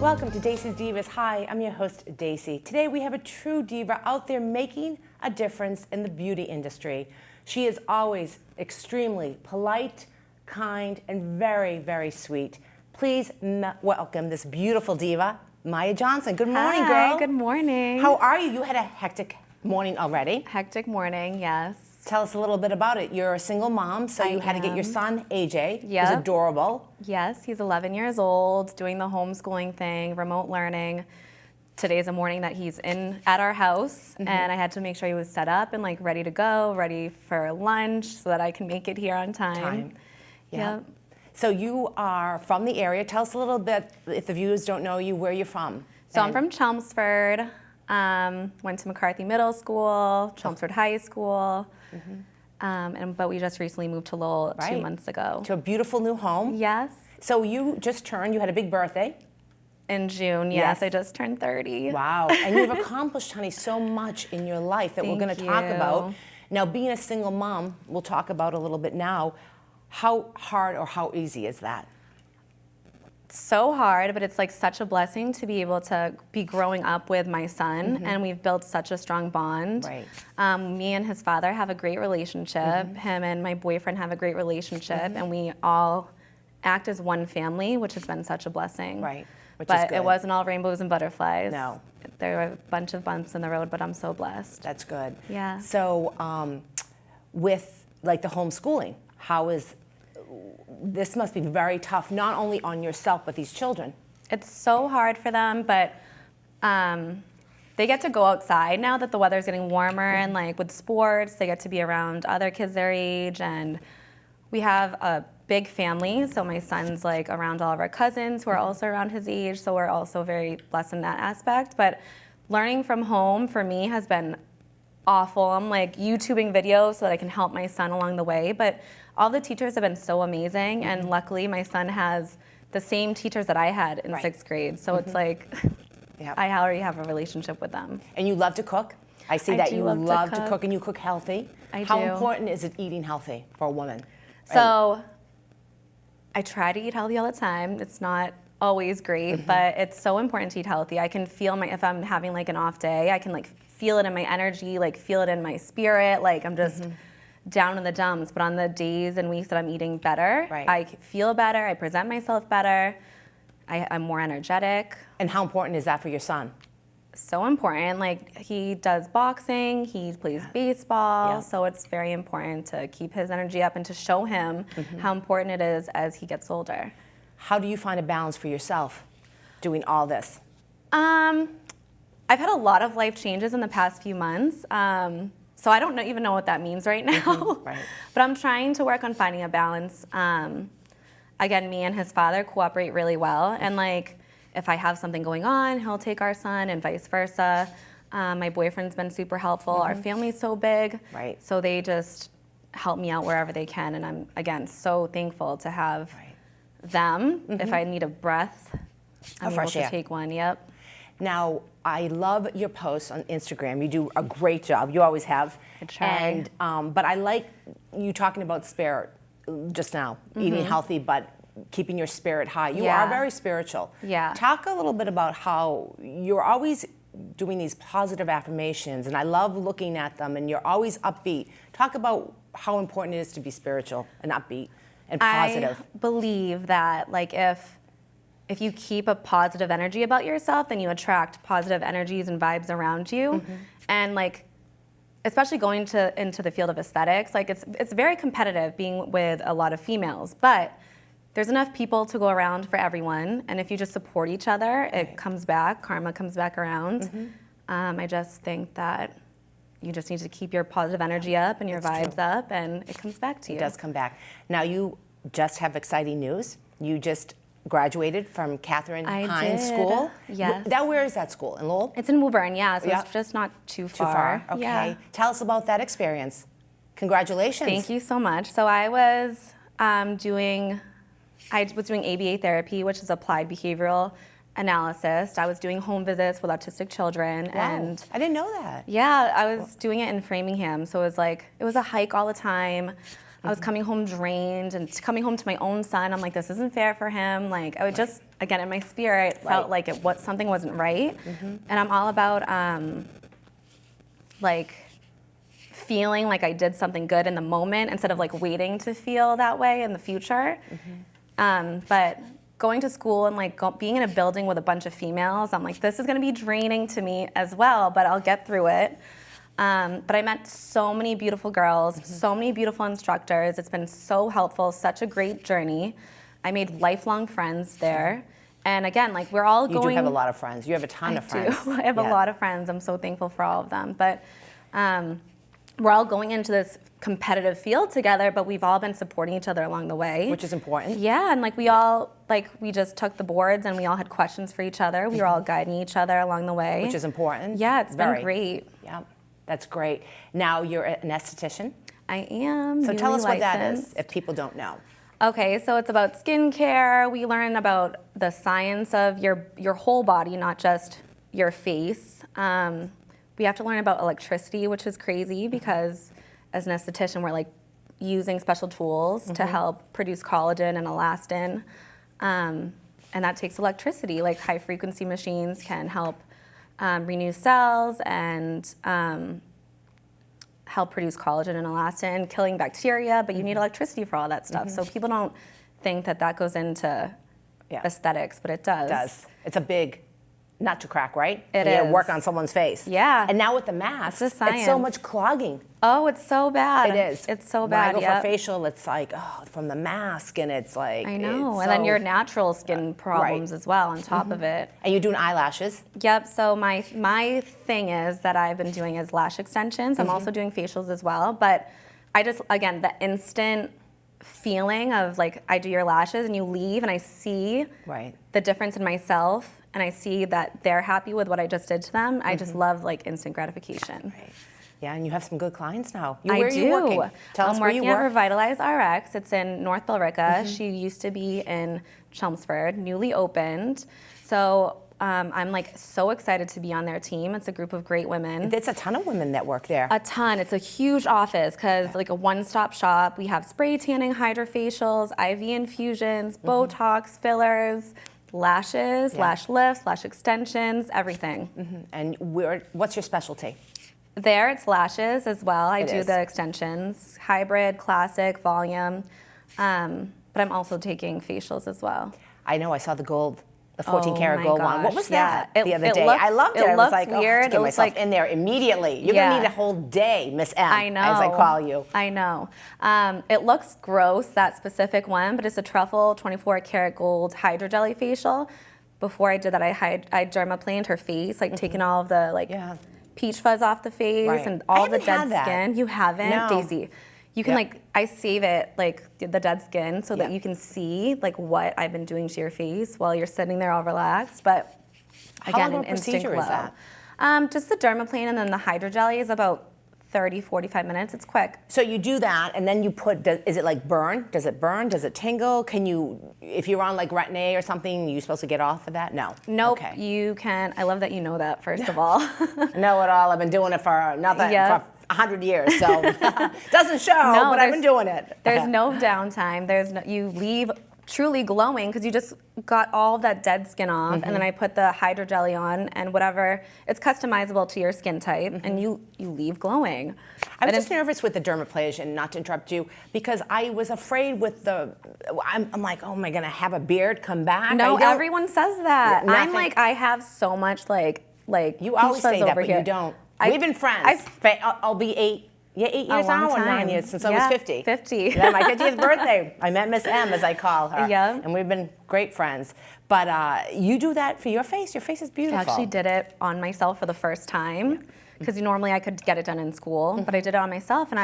Welcome to Dacey's Divas. Hi, I'm your host, Dacey. Today we have a true diva out there making a difference in the beauty industry. She is always extremely polite, kind, and very, very sweet. Please welcome this beautiful diva, Maya Johnson. Good morning, girl. Hi, good morning. How are you? You had a hectic morning already. Hectic morning, yes. Tell us a little bit about it. You're a single mom, so you had to get your son, AJ. Yep. He's adorable. Yes, he's 11 years old, doing the homeschooling thing, remote learning. Today's a morning that he's at our house, and I had to make sure he was set up and like ready to go, ready for lunch so that I can make it here on time. Yeah. Yep. So you are from the area. Tell us a little bit, if the viewers don't know you, where you're from. So I'm from Chelmsford, went to McCarthy Middle School, Chelmsford High School, but we just recently moved to Lowell 2 months ago. To a beautiful new home. Yes. So you just you had a big birthday. In June, yes. I just turned 30. Wow, and you've accomplished, honey, so much in your life that we're going to talk about. Now, being a single mom, we'll talk about a little bit now. How hard or how easy is that? So hard, but it's like such a blessing to be able to be growing up with my son, and we've built such a strong bond. Right. Me and his father have a great relationship. Him and my boyfriend have a great relationship, and we all act as one family, which has been such a blessing. Right. Which but is good. It wasn't all rainbows and butterflies. No. There were a bunch of bumps in the road, but I'm so blessed. That's good. Yeah. So with like the homeschooling, this must be very tough, not only on yourself, but these children. It's so hard for them, but they get to go outside now that the weather's getting warmer, and like with sports, they get to be around other kids their age, and we have a big family, so my son's like around all of our cousins who are also around his age, so we're also very blessed in that aspect. But learning from home for me has been awful. I'm like YouTubing videos so that I can help my son along the way, but all the teachers have been so amazing, and luckily my son has the same teachers that I had in 6th grade, so it's like I already have a relationship with them. And you love to cook? I see that you love to cook, and you cook healthy. I do. How important is it eating healthy for a woman? So I try to eat healthy all the time. It's not always great, but it's so important to eat healthy. I can feel if I'm having like an off day, I can like feel it in my energy, like feel it in my spirit, like I'm just down in the dumps. But on the days and weeks that I'm eating better, I feel better, I present myself better, I'm more energetic. And how important is that for your son? So important. Like he does boxing, he plays baseball, so it's very important to keep his energy up and to show him how important it is as he gets older. How do you find a balance for yourself doing all this? I've had a lot of life changes in the past few months, so I don't even know what that means right now. But I'm trying to work on finding a balance. Again, me and his father cooperate really well, and like if I have something going on, he'll take our son and vice versa. My boyfriend's been super helpful. Our family's so big, so they just help me out wherever they can, and I'm, again, so thankful to have them. If I need a breath, I'm able to take one, Now, I love your posts on Instagram. You do a great job. You always have. I try. And, but I like you talking about spirit just now, eating healthy, but keeping your spirit high. You are very spiritual. Talk a little bit about how you're always doing these positive affirmations, and I love looking at them, and you're always upbeat. Talk about how important it is to be spiritual and upbeat and positive. I believe that like if you keep a positive energy about yourself, then you attract positive energies and vibes around you. And like, especially going into the field of aesthetics, like it's very competitive being with a lot of females, but there's enough people to go around for everyone, and if you just support each other, it comes back, karma comes back around. I just think that you just need to keep your positive energy up and your vibes up, and it comes back to you. It does come back. Now, you just have exciting news. You just graduated from Catherine Hines School. Yes. Where is that school? In Lowell? It's in Woburn, so it's just not too far. Okay. Tell us about that experience. Congratulations. Thank you so much. So I was doing ABA therapy, which is applied behavioral analysis. I was doing home visits with autistic children. Wow. And I didn't know that. Yeah, I was doing it in Framingham. So it was a hike all the time. I was coming home drained and coming home to my own son. I'm like, this isn't fair for him. Like I would just, again, in my spirit, felt like something wasn't right. And I'm all about like feeling like I did something good in the moment instead of like waiting to feel that way in the future. But going to school and like being in a building with a bunch of females, I'm like, this is gonna be draining to me as well, but I'll get through it. But I met so many beautiful girls, so many beautiful instructors. It's been so helpful, such a great journey. I made lifelong friends there. And again, like we're all going— You do have a lot of friends. You have a ton of friends. I have a lot of friends. I'm so thankful for all of them. But we're all going into this competitive field together, but we've all been supporting each other along the way. Which is important. Yeah, and like we just took the boards and we all had questions for each other. We were all guiding each other along the way. Which is important. Yeah, it's been great. Yeah, that's great. Now you're an esthetician. I am. So tell us what that licensed. is, if people don't know. Okay, so it's about skincare. We learn about the science of your whole body, not just your face. We have to learn about electricity, which is crazy because as an esthetician, we're like using special tools to help produce collagen and elastin. And that takes electricity. Like high frequency machines can help renew cells and help produce collagen and elastin, killing bacteria, but you need electricity for all that stuff. So people don't think that that goes into aesthetics, but it does. It does. It's a big nut to crack, right? It You is. work on someone's face. Yeah. And now with the mask, It's the it's so science. much clogging. Oh, it's so bad. It is. It's so When bad. I go for facial, it's like, from the mask, and it's like, I know. it's And then so- your natural skin problems as well on top of it. And you're doing eyelashes. Yep. So my thing is that I've been doing is lash extensions. I'm also doing facials as well. But I just, again, the instant feeling of like I do your lashes and you leave and I see the difference in myself and I see that they're happy with what I just did to them. I just love like instant gratification. Right. Yeah, and you have some good clients now. I Where do. Are you working? Tell us I'm where you working at work. Revitalize RX. It's in North Billerica. She used to be in Chelmsford, newly opened. So I'm like so excited to be on their team. It's a group of great women. There's a ton of women that work there. A ton. It's a huge office because like a one-stop shop. We have spray tanning, hydrofacials, IV infusions, Botox, fillers, lashes, lash lifts, lash extensions, everything. And what's your specialty? There, it's lashes as well. I do is. the extensions, hybrid, classic, volume, but I'm also taking facials as well. I know, I saw the gold, the 14 karat gold one. What was that Yeah. the other It day? looks- I loved it. it I was looks like, I have weird. to It get looks myself like- in there immediately. You're Yeah. gonna need a whole day, Miss M, I know. as I call you. I know. It looks gross, that specific one, but it's a Truffle 24 karat gold hydro jelly facial. Before I did that, I dermaplaned her face, like taking all of the peach fuzz off the face Right. and I all the haven't dead had that. skin. You haven't, No. Dacey. You can I save it like the dead skin so that Yeah. you can see like what I've been doing to your face while you're sitting there all relaxed. But again, long of an a instant procedure glow. is that? Just the dermaplane and then the hydro jelly is about 30, 45 minutes. It's quick. So you do that, and then you put, is it like burn? Does it burn? Does it tingle? Can you, if you're on like Retin-A or something, you're supposed to get off of that? No. Nope, Okay. you can. I love that you know that, first of all. Know it all. I've been doing it for nothing Yeah. for 100 years, so doesn't show, but I've been doing it. There's no downtime. You leave truly glowing because you just got all that dead skin off, and then I put the hydro jelly on and whatever. It's customizable to your skin type, and you leave glowing. I was just nervous with the dermaplasia, not to interrupt you, because I was afraid with I'm like, oh, am I gonna have a beard come back? No, everyone says that. Yeah, I'm nothing. like, I have so much like You always say that, over but here. you don't. I- We've been friends. I'll be 8 years long now, or 9 time. years since I was Yeah, 50. 50. Yeah, my 50th birthday. I met Miss M, as I call her. Yeah. And we've been great friends. But you do that for your face. Your face is beautiful. I actually did it on myself for the first time because normally I could get it done in school, but I did it on myself, and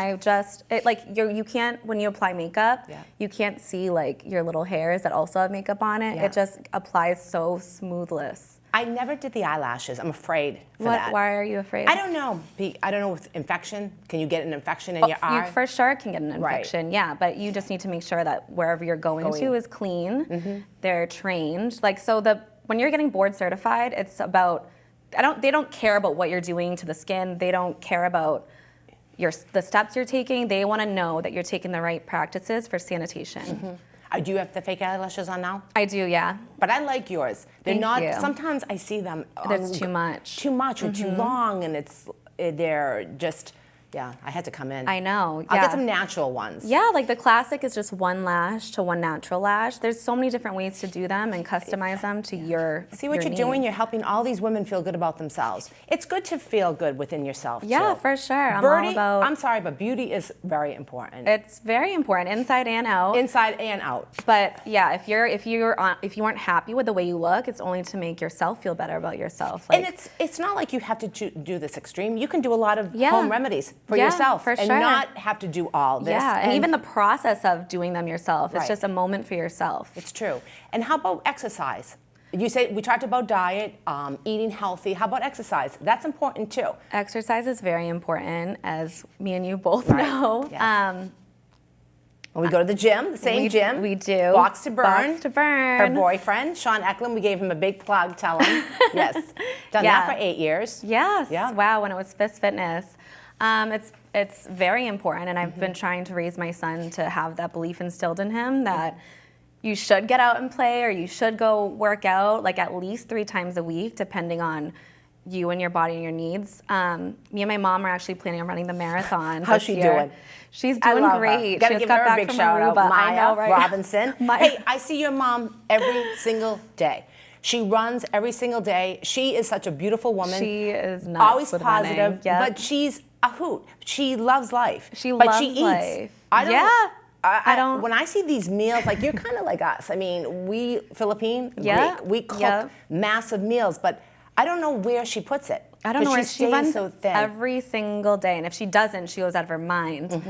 you can't, when you apply makeup, you can't see like your little hairs that also have makeup on it. Yeah. It just applies so smoothless. I never did the eyelashes. I'm afraid for that. Why are you afraid? I don't know. I don't know with infection. Can you get an infection in your eye? You for sure can get an infection, yeah, but you just need to make sure that wherever you're going to is clean. They're trained. When you're getting board certified, it's about, they don't care about what you're doing to the skin. They don't care about the steps you're taking. They want to know that you're taking the right practices for sanitation. Do you have the fake eyelashes on now? I do, yeah. But I like yours. They're Thank not. you. Sometimes I see them. That's too much. Too much or too long, and they're just. Yeah, I had to come in. I know. I'll get some natural ones. Yeah, like the classic is just one lash to one natural lash. There's so many different ways to do them and customize them to your See what you're doing? You're helping all these women feel good about themselves. It's good to feel good within yourself, Yeah, too. for sure. I'm sorry, but beauty is very important. It's very important, inside and out. Inside and out. But yeah, if you aren't happy with the way you look, it's only to make yourself feel better about yourself. And it's not like you have to do this extreme. You can do a lot of home remedies for yourself for and sure. not have to do all this. Yeah, and even the process of doing them yourself, it's just a moment for yourself. It's true. And how about exercise? You say we talked about diet, eating healthy. How about exercise? That's important too. Exercise is very important, as me and you both know. Yes. When we go to the gym, the same gym. We do. Box to Burn. Box to Burn. Her boyfriend, Sean Eklund, we gave him a big plug, tell him. Yes. Done that for 8 years. Yes. Yeah. Wow, when it was Fist Fitness. It's very important, and I've been trying to raise my son to have that belief instilled in him that you should get out and play, or you should go work out like at least 3 times a week, depending on you and your body and your needs. Me and my mom are actually planning on running the marathon. How's she doing? She's doing great. Gotta she give got her a back big from shout out. Aruba. Maya I know, right? Robinson. Hey, I see your mom every single day. She runs every single day. She is such a beautiful woman. She is nuts. Always with positive, running. Yep. but she's a hoot. She loves life. She but loves she eats. life. I don't. When I see these meals, like you're kind of like us. I mean, we Philippine, Greek, we cook massive meals, but I don't know where she puts it. I don't know where she runs so thin. every single day, and if she doesn't, she goes out of her mind.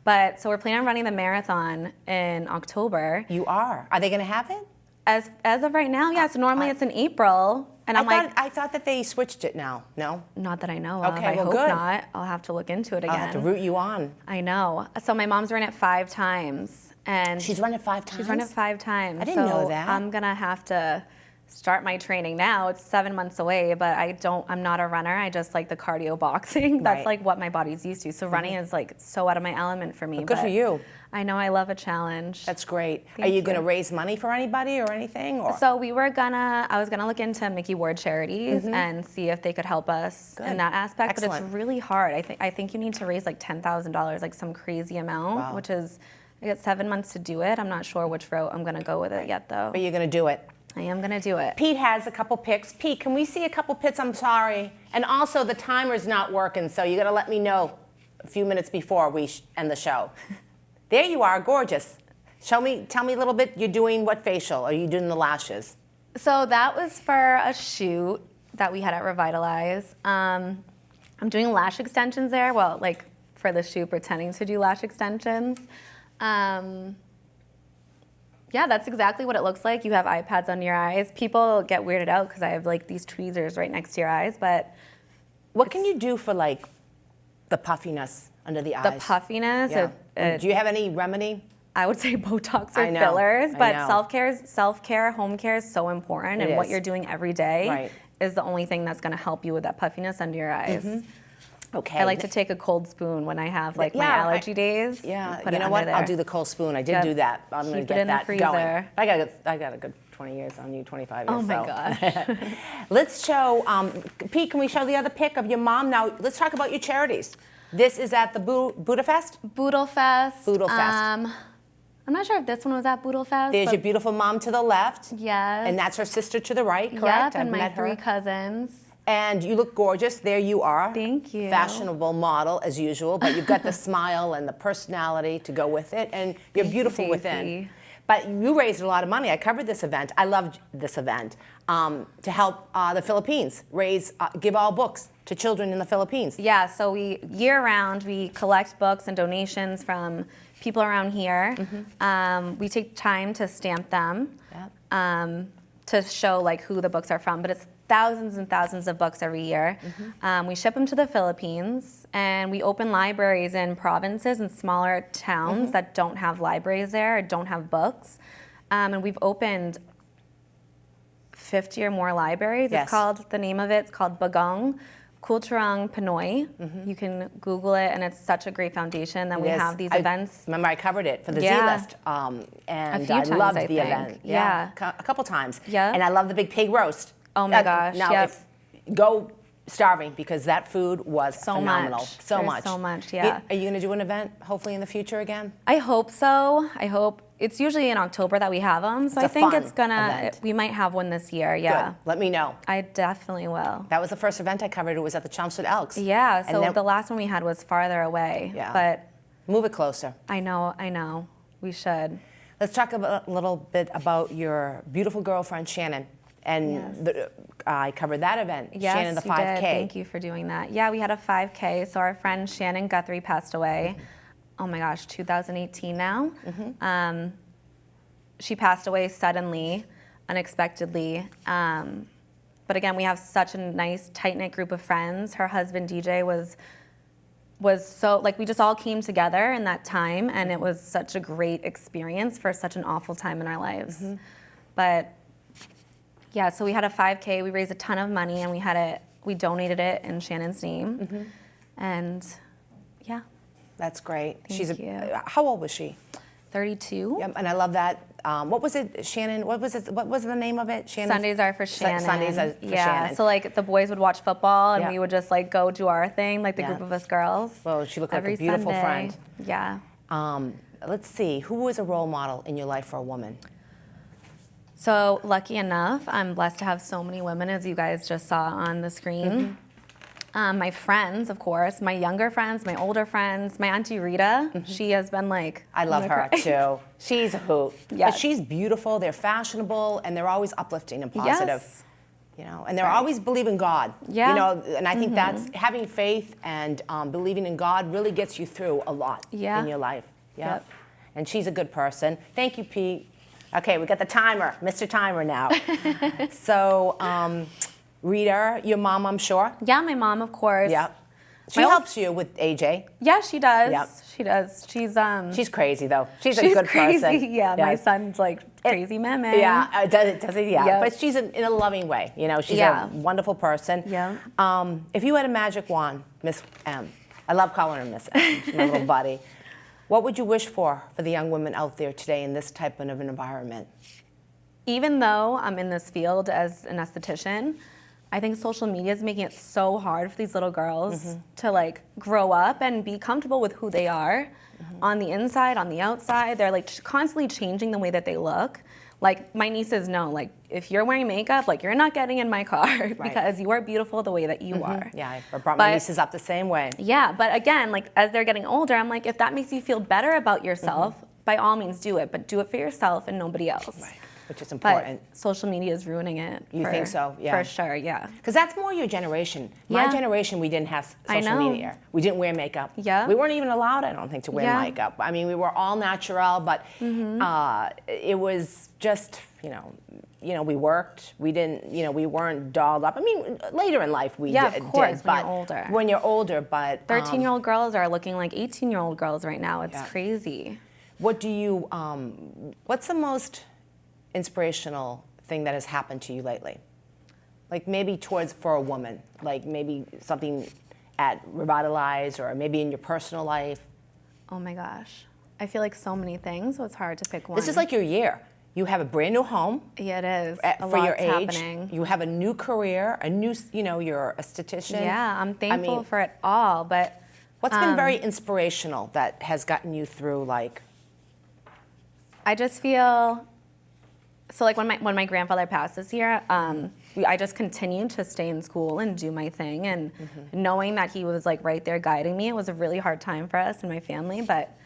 But so we're planning on running the marathon in October. You are. Are they going to have it? As of right now, yes. Normally it's in April, and I thought that they switched it now. No. Not that I know of. Okay, I well, hope good. not. I'll have to look into it again. I'll have to root you on. I know. So my mom's run it 5 times, and she's run it 5 times. She's run it 5 times. I didn't know that. I'm gonna have to start my training now. It's 7 months away, but I'm not a runner. I just like the cardio boxing. That's like what my body's used to. So running is like so out of my element for me. Well, good for you. I know, I love a challenge. That's great. Thank Are you going to raise money for anybody or anything? Or? So I was gonna look into Mickey Ward Charities and see if they could help us in that aspect. Excellent. But it's really hard. I think you need to raise like $10,000, like some crazy amount, which is, I got 7 months to do it. I'm not sure which route I'm gonna go with it yet though. But you're going to do it. I am gonna do it. Pete has a couple pics. Pete, can we see a couple pics? I'm sorry. And also the timer's not working, so you got to let me know a few minutes before we end the show. There you are, gorgeous. Tell me a little bit. You're doing what facial? Are you doing the lashes? So that was for a shoot that we had at Revitalize. I'm doing lash extensions there. Well, like for the shoot, pretending to do lash extensions. Yeah, that's exactly what it looks like. You have iPads under your eyes. People get weirded out because I have like these tweezers right next to your eyes, but what can you do for like the puffiness under the eyes? The puffiness? Yeah. Do you have any remedy? I would say Botox or fillers, but self-care, home care is so important, and what you're doing every day is the only thing that's gonna help you with that puffiness under your eyes. Okay. I like to take a cold spoon when I have like my allergy days. Yeah, put you know what? there. I'll do the cold spoon. I did do that. I'm going to get that going. I got a good 20 years on you, 25 years. Oh my gosh. Let's show, Pete, can we show the other pic of your mom? Now, let's talk about your charities. This is at the Budapest? Boodlefest. Boodlefest. I'm not sure if this one was at Boodlefest. There's your beautiful mom to the left. Yes. And that's her sister to the right, correct? Yep, and my 3 cousins. And you look gorgeous. There you are. Thank you. Fashionable model, as usual, but you've got the smile and the personality to go with it, and you're beautiful within. But you raised a lot of money. I covered this event. I loved this event to help the Philippines give all books to children in the Philippines. Yeah, so year-round, we collect books and donations from people around here. We take time to stamp them to show like who the books are from, but it's thousands and thousands of books every year. We ship them to the Philippines, and we open libraries in provinces and smaller towns that don't have libraries there or don't have books. And we've opened 50 or more libraries. It's called, the name of it's called Bagong, Kulturang Pinoy. You can Google it, and it's such a great foundation. Then we have these events. Remember, I covered it for the Z List, and a few I times, loved I the think. event. Yeah. A couple times. Yeah. And I love the big pig roast. Oh my gosh. Now, go starving, because that food was phenomenal. Much. So There's much. So much, yeah. Are you going to do an event, hopefully in the future again? I hope so. I hope. It's usually in October that we have them, so I think it's gonna. We might have one this year. Yeah. Good. Let me know. I definitely will. That was the first event I covered. It was at the Chelmsford Elks. Yeah. So the last one we had was farther away. Yeah. But move it closer. I know. We should. Let's talk a little bit about your beautiful girlfriend Shannon. And I covered that event. Yes, Shannon, the 5K. You did. Thank you for doing that. Yeah, we had a 5K. So our friend Shannon Guthrie passed away. Oh my gosh, 2018 now. She passed away suddenly, unexpectedly. But again, we have such a nice, tight-knit group of friends. Her husband, DJ, was so, like, we just all came together in that time, and it was such a great experience for such an awful time in our lives. But yeah, so we had a 5K. We raised a ton of money, and we donated it in Shannon's name. And yeah. That's great. Thank you. How old was she? 32. Yep, and I love that. What was it, Shannon? What was the name of it? Shannon? Sundays are for Shannon. Sundays are for Shannon. So like the boys would watch football, and we would just like go do our thing, like the group of us girls. Well, she looked like every a beautiful Sunday. friend. Yeah. Let's see. Who was a role model in your life for a woman? So lucky enough, I'm blessed to have so many women, as you guys just saw on the screen. My friends, of course, my younger friends, my older friends, my Auntie Rita, she has been like... I love her too. She's a hoot. Yes. But she's beautiful, they're fashionable, and they're always uplifting and positive. Yes. You know, and they're always believe in God. Yeah. You know, and I think that's having faith and believing in God really gets you through a lot in your life. Yep. And she's a good person. Thank you, Pete. Okay, we got the timer, Mr. Timer now. So, Rita, your mom, I'm sure? Yeah, my mom, of course. Yeah. She helps you with AJ. Yeah, she does. Yep. She does. She's crazy though. She's a good crazy. person. Yeah, my son's like crazy meme. Yeah, does he? Yeah. Yep. But she's in a loving way. You know, she's a wonderful person. Yeah. If you had a magic wand, Miss M, I love calling her Miss M, she's my little buddy. What would you wish for the young women out there today in this type of an environment? Even though I'm in this field as an esthetician, I think social media is making it so hard for these little girls to like grow up and be comfortable with who they are on the inside, on the outside. They're like constantly changing the way that they look. Like my nieces know, like if you're wearing makeup, like you're not getting in my car because you are beautiful the way that you are. Yeah, I brought my nieces up the same way. Yeah, but again, like as they're getting older, I'm like, if that makes you feel better about yourself, by all means do it, but do it for yourself and nobody else. Right. Which is important. But social media is ruining it. You think so? Yeah. For sure, yeah. Because that's more your generation. My generation, we didn't have social media. We didn't wear makeup. Yeah. We weren't even allowed, I don't think, to wear makeup. I mean, we were all natural, but it was just, you know, we worked. We didn't, we weren't dolled up. I mean, later in life we did. Of course, when you're older. When you're older, but 13-year-old girls are looking like 18-year-old girls right now. It's crazy. What do you? What's the most inspirational thing that has happened to you lately? Like maybe for a woman, like maybe something at Revitalize or maybe in your personal life. Oh my gosh. I feel like so many things, so it's hard to pick one. This is like your year. You have a brand new home. Yeah, it is. For your age. Happening. You have a new career, you're esthetician. Yeah, I'm thankful for it all, but what's been very inspirational that has gotten you through I just feel so like when my grandfather passed this year, I just continued to stay in school and do my thing, and knowing that he was like right there guiding me. It was a really hard time for us and my family, but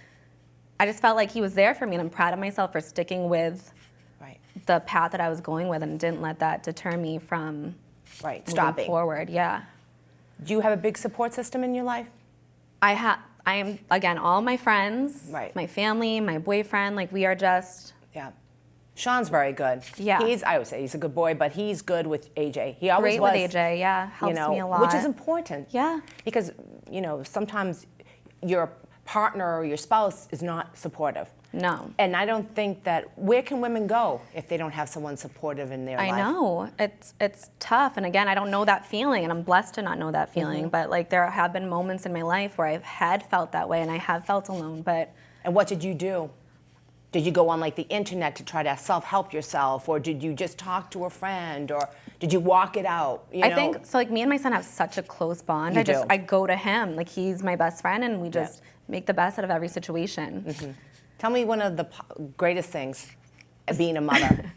I just felt like he was there for me, and I'm proud of myself for sticking with the path that I was going with, and didn't let that deter me from stopping forward. Yeah. Do you have a big support system in your life? I am, again, all my friends, my family, my boyfriend, like we are just. Yeah. Sean's very good. Yeah. I would say he's a good boy, but he's good with AJ. He always Great was. with AJ, yeah. Helps me a lot. Which is important. Yeah. Because, sometimes your partner or your spouse is not supportive. No. And I don't think that, where can women go if they don't have someone supportive in their life? I know, it's tough. And again, I don't know that feeling, and I'm blessed to not know that feeling. But like, there have been moments in my life where I've had felt that way, and I have felt alone. And what did you do? Did you go on like the internet to try to self-help yourself, or did you just talk to a friend, or did you walk it out? I think so. Like, me and my son have such a close bond. I go to him. Like, he's my best friend, and we just make the best out of every situation. Tell me one of the greatest things of being a mother.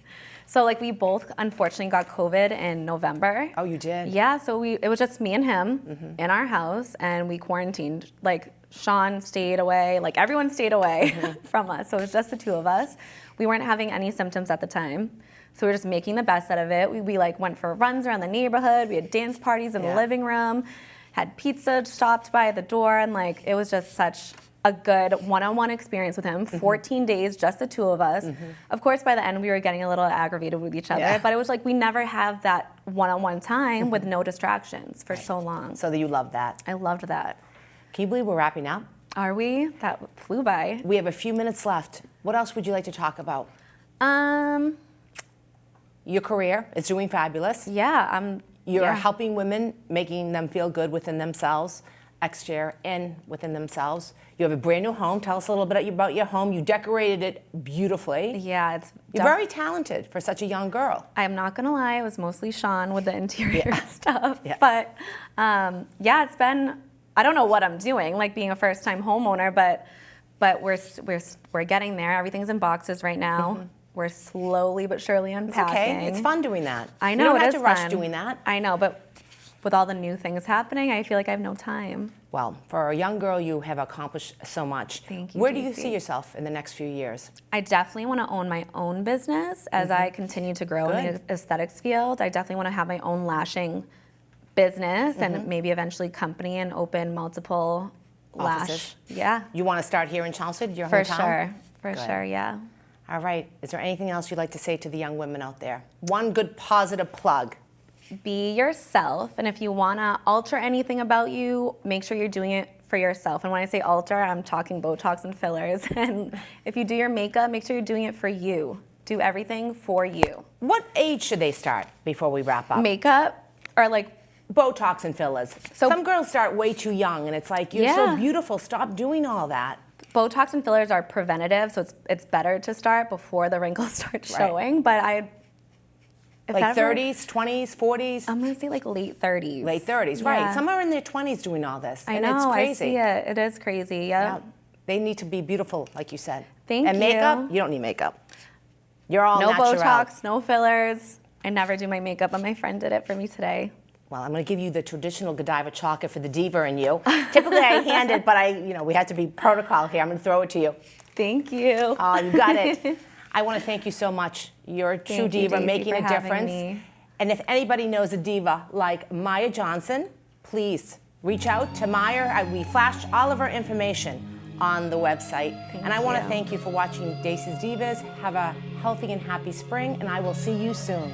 So like, we both unfortunately got COVID in November. Oh, you did? Yeah. So it was just me and him in our house, and we quarantined. Like, Sean stayed away, like everyone stayed away from us. So it was just the two of us. We weren't having any symptoms at the time. So we were just making the best out of it. We like went for runs around the neighborhood. We had dance parties in the living room, had pizza stopped by the door. And like, it was just such a good one-on-one experience with him. 14 days, just the two of us. Of course, by the end, we were getting a little aggravated with each other, but it was like, we never have that one-on-one time with no distractions for so long. So you loved that. I loved that. Can you believe we're wrapping up? Are we? That flew by. We have a few minutes left. What else would you like to talk about? Your career is doing fabulous. Yeah, You're helping women, making them feel good within themselves, exterior and within themselves. You have a brand new home. Tell us a little bit about your home. You decorated it beautifully. Yeah, You're very talented for such a young girl. I'm not gonna lie, it was mostly Sean with the interior stuff. But it's been, I don't know what I'm doing, like being a first-time homeowner, but we're getting there. Everything's in boxes right now. We're slowly but surely unpacking. It's okay. It's fun doing that. I know, you don't have it to is rush fun. doing that. I know, but with all the new things happening, I feel like I have no time. Well, for a young girl, you have accomplished so much. Thank you, Where do you Dacey. see yourself in the next few years? I definitely want to own my own business as I continue to grow in the aesthetics field. I definitely want to have my own lashing business and maybe eventually company and open multiple Offices. Yeah. You want to start here in Chelmsford, your For hometown? sure. For Good. sure, yeah. All right. Is there anything else you'd like to say to the young women out there? One good positive plug. Be yourself, and if you want to alter anything about you, make sure you're doing it for yourself. And when I say alter, I'm talking Botox and fillers. And if you do your makeup, make sure you're doing it for you. Do everything for you. What age should they start before we wrap up? Makeup or like Botox and fillers. Some girls start way too young, and it's like, you're so beautiful. Stop doing all that. Botox and fillers are preventative, so it's better to start before the wrinkles start showing. But like 30s, 20s, 40s? I'm gonna say like late 30s. Late 30s, right. Some are in their 20s doing all this. I and know, it's crazy. I see it. It is crazy, yeah. They need to be beautiful, like you said. Thank you. And makeup, you don't need makeup. You're all natural. No Botox, no fillers. I never do my makeup, but my friend did it for me today. Well, I'm going to give you the traditional Godiva chocolate for the diva in you. Typically, I hand it, but we have to be protocol here. I'm going to throw it to you. Thank you. Oh, you got it. I want to thank you so much. You're a true diva, Dacey, making a difference. Me. And if anybody knows a diva like Maya Johnson, please reach out to Maya. We flashed all of her information on the website. And I want to thank you for watching Dacey's Divas. Have a healthy and happy spring, and I will see you soon.